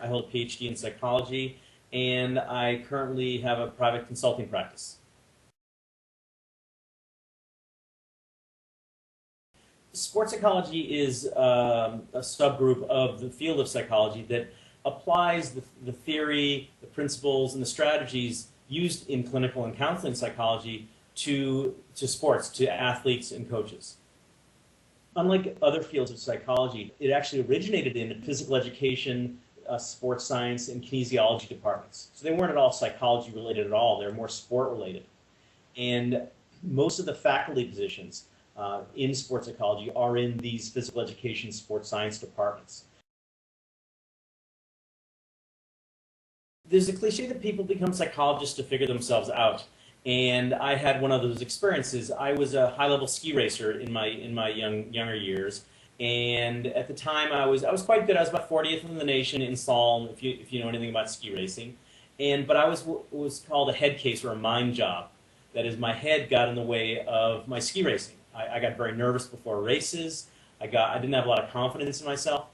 I hold a PhD in psychology, and I currently have a private consulting practice. Sports psychology is a subgroup of the field of psychology that applies the theory, the principles, and the strategies used in clinical and counseling psychology to sports, to athletes and coaches. Unlike other fields of psychology, it actually originated in physical education, sports science, and kinesiology departments. So they weren't at all psychology related at all. They're more sport related. And most of the faculty positions in sports psychology are in these physical education, sports science departments. There's a cliche that people become psychologists to figure themselves out. And I had one of those experiences. I was a high-level ski racer in my younger years, and at the time I was quite good. I was about 40th in the nation in slalom, if you know anything about ski racing. But I was called a head case or a mind job. That is, my head got in the way of my ski racing. I got very nervous before races. I didn't have a lot of confidence in myself.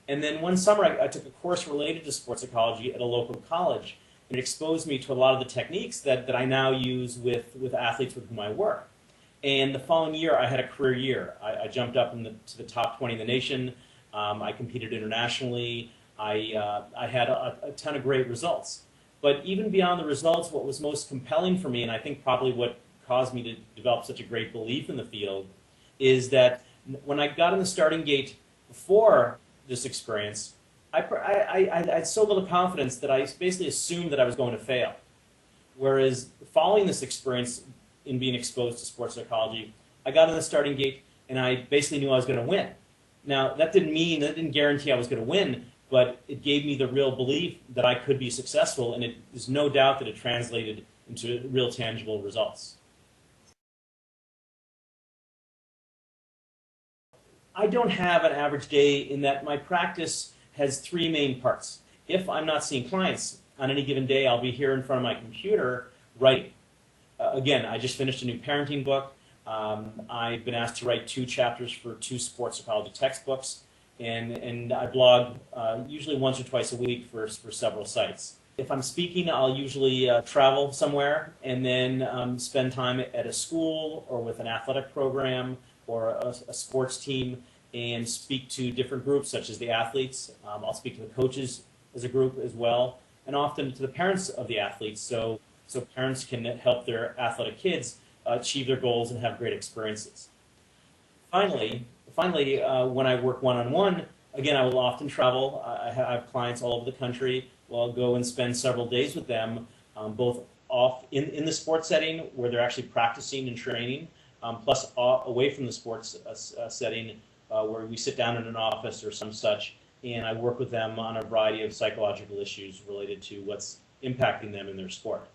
And then one summer I took a course related to sports psychology at a local college. And it exposed me to a lot of the techniques that I now use with athletes with whom I work. And the following year, I had a career year. I jumped up to the top 20 in the nation. I competed internationally. I had a ton of great results. But even beyond the results, what was most compelling for me, and I think probably what caused me to develop such a great belief in the field, is that when I got in the starting gate before this experience, I had so little confidence that I basically assumed that I was going to fail. Whereas following this experience in being exposed to sports psychology, I got in the starting gate and I basically knew I was going to win. Now, that didn't guarantee I was going to win, but it gave me the real belief that I could be successful, and there's no doubt that it translated into real tangible results. I don't have an average day in that my practice has three main parts. If I'm not seeing clients on any given day, I'll be here in front of my computer writing. Again, I just finished a new parenting book. I've been asked to write 2 chapters for 2 sports psychology textbooks, and I blog usually once or twice a week for several sites. If I'm speaking, I'll usually travel somewhere and then spend time at a school or with an athletic program or a sports team and speak to different groups such as the athletes. I'll speak to the coaches as a group as well, and often to the parents of the athletes so parents can help their athletic kids achieve their goals and have great experiences. Finally, when I work one-on-one, again, I will often travel. I have clients all over the country. Well, I'll go and spend several days with them, both off in the sports setting where they're actually practicing and training, plus away from the sports setting where we sit down in an office or some such, and I work with them on a variety of psychological issues related to what's impacting them in their sport.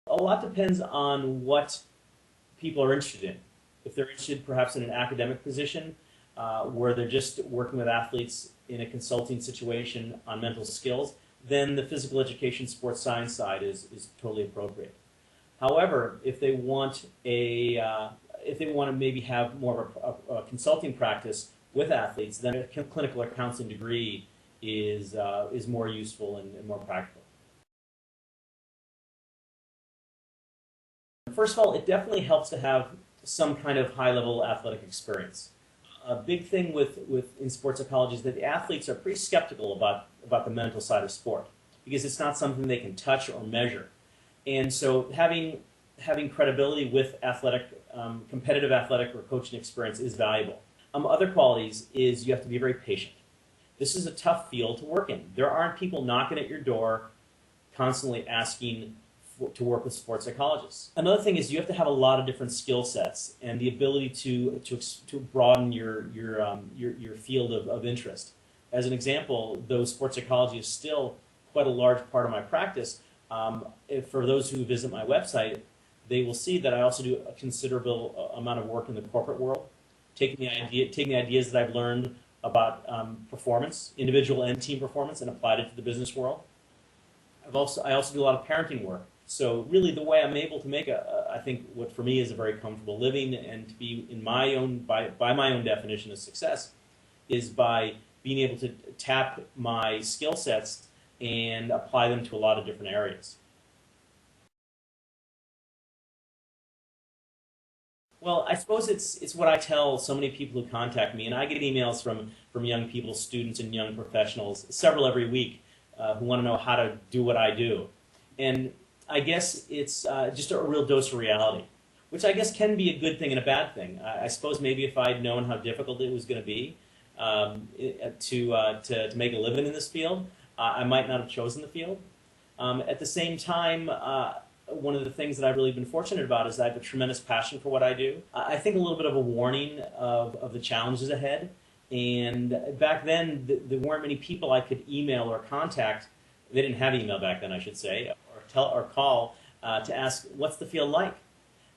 A lot depends on what people are interested in. If they're interested perhaps in an academic position where they're just working with athletes in a consulting situation on mental skills, then the physical education sports science side is totally appropriate. However, if they want to maybe have more of a consulting practice with athletes, then a clinical or counseling degree is more useful and more practical. First of all, it definitely helps to have some kind of high-level athletic experience. A big thing in sports psychology is that the athletes are pretty skeptical about the mental side of sport because it's not something they can touch or measure. And so having credibility with competitive athletic or coaching experience is valuable. Other qualities is you have to be very patient. This is a tough field to work in. There aren't people knocking at your door constantly asking to work with sports psychologists. Another thing is you have to have a lot of different skill sets and the ability to broaden your field of interest. As an example, though sports psychology is still quite a large part of my practice, for those who visit my website, they will see that I also do a considerable amount of work in the corporate world, taking the ideas that I've learned about performance, individual and team performance, and applied it to the business world. I also do a lot of parenting work. So really the way I'm able to make I think what for me is a very comfortable living and to be by my own definition of success is by being able to tap my skill sets and apply them to a lot of different areas. Well, I suppose it's what I tell so many people who contact me, and I get emails from young people, students, and young professionals, several every week, who want to know how to do what I do. And I guess it's just a real dose of reality, which I guess can be a good thing and a bad thing. I suppose maybe if I'd known how difficult it was going to be to make a living in this field, I might not have chosen the field. At the same time, one of the things that I've really been fortunate about is I have a tremendous passion for what I do. I think a little bit of a warning of the challenges ahead. And back then, there weren't many people I could email or contact. They didn't have email back then, I should say, or call to ask, what's the field like?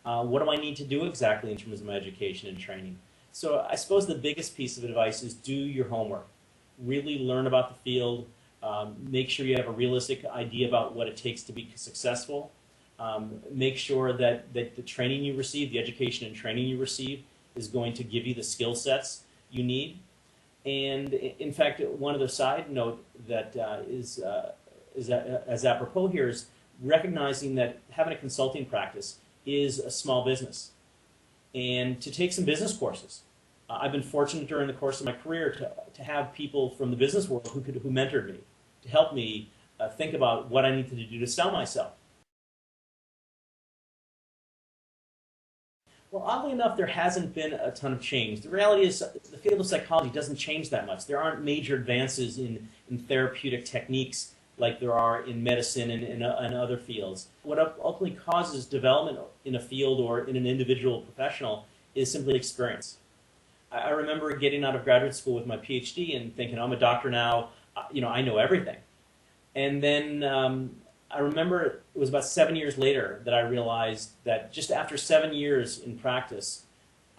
What do I need to do exactly in terms of my education and training? So I suppose the biggest piece of advice is do your homework. Really learn about the field. Make sure you have a realistic idea about what it takes to be successful. Make sure that the training you receive, the education and training you receive, is going to give you the skill sets you need. And in fact, one other side note that is as apropos here is recognizing that having a consulting practice is a small business, and to take some business courses. I've been fortunate during the course of my career to have people from the business world who mentored me, to help me think about what I needed to do to sell myself. Well, oddly enough, there hasn't been a ton of change. The reality is the field of psychology doesn't change that much. There aren't major advances in therapeutic techniques like there are in medicine and other fields. What ultimately causes development in a field or in an individual professional is simply experience. I remember getting out of graduate school with my PhD and thinking, I'm a doctor now, I know everything. And then I remember it was about 7 years later that I realized that just after 7 years in practice,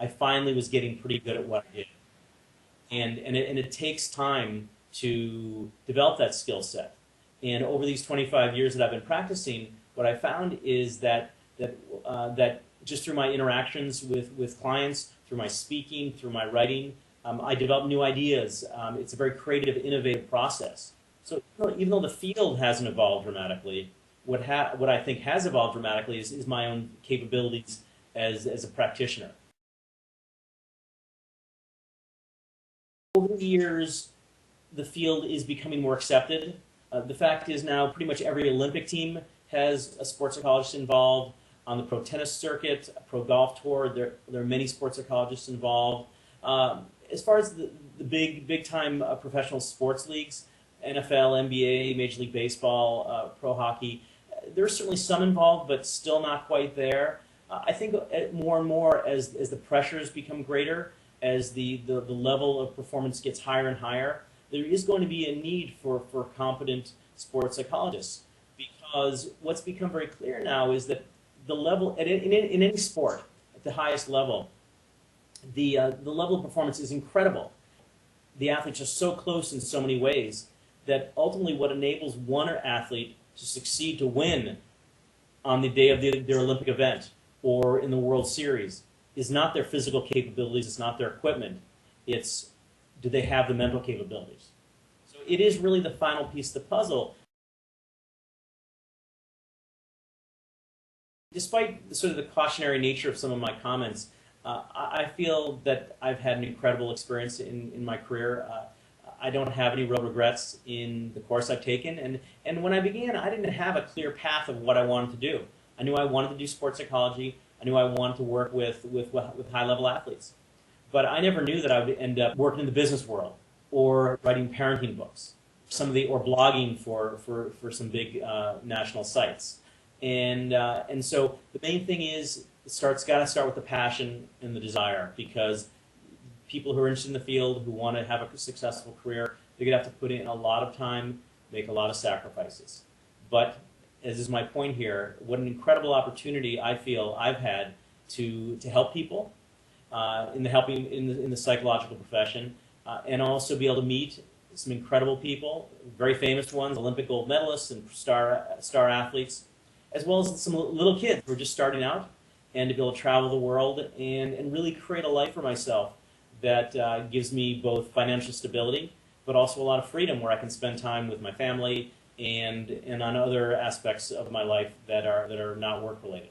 I finally was getting pretty good at what I did. And it takes time to develop that skill set. And over these 25 years that I've been practicing, what I found is that just through my interactions with clients, through my speaking, through my writing, I develop new ideas. It's a very creative, innovative process. So even though the field hasn't evolved dramatically, what I think has evolved dramatically is my own capabilities as a practitioner. Over the years, the field is becoming more accepted. The fact is now pretty much every Olympic team has a sports psychologist involved. On the pro tennis circuit, pro golf tour, there are many sports psychologists involved. As far as the big time professional sports leagues, NFL, NBA, Major League Baseball, pro hockey, there's certainly some involved, but still not quite there. I think more and more as the pressures become greater, as the level of performance gets higher and higher, there is going to be a need for competent sports psychologists, because what's become very clear now is that the level in any sport at the highest level, the level of performance is incredible. The athletes are so close in so many ways that ultimately what enables one athlete to succeed, to win on the day of their Olympic event or in the World Series, is not their physical capabilities, it's not their equipment, it's do they have the mental capabilities. So it is really the final piece of the puzzle. Despite the cautionary nature of some of my comments, I feel that I've had an incredible experience in my career. I don't have any real regrets in the course I've taken. And when I began, I didn't have a clear path of what I wanted to do. I knew I wanted to do sports psychology. I knew I wanted to work with high-level athletes. But I never knew that I would end up working in the business world or writing parenting books, or blogging for some big national sites. And so the main thing is got to start with the passion and the desire, because people who are interested in the field, who want to have a successful career, they're going to have to put in a lot of time, make a lot of sacrifices. But as is my point here, what an incredible opportunity I feel I've had to help people in the psychological profession, and also be able to meet some incredible people, very famous ones, Olympic gold medalists and star athletes, as well as some little kids who are just starting out, and to be able to travel the world and really create a life for myself that gives me both financial stability, but also a lot of freedom where I can spend time with my family and on other aspects of my life that are not work related.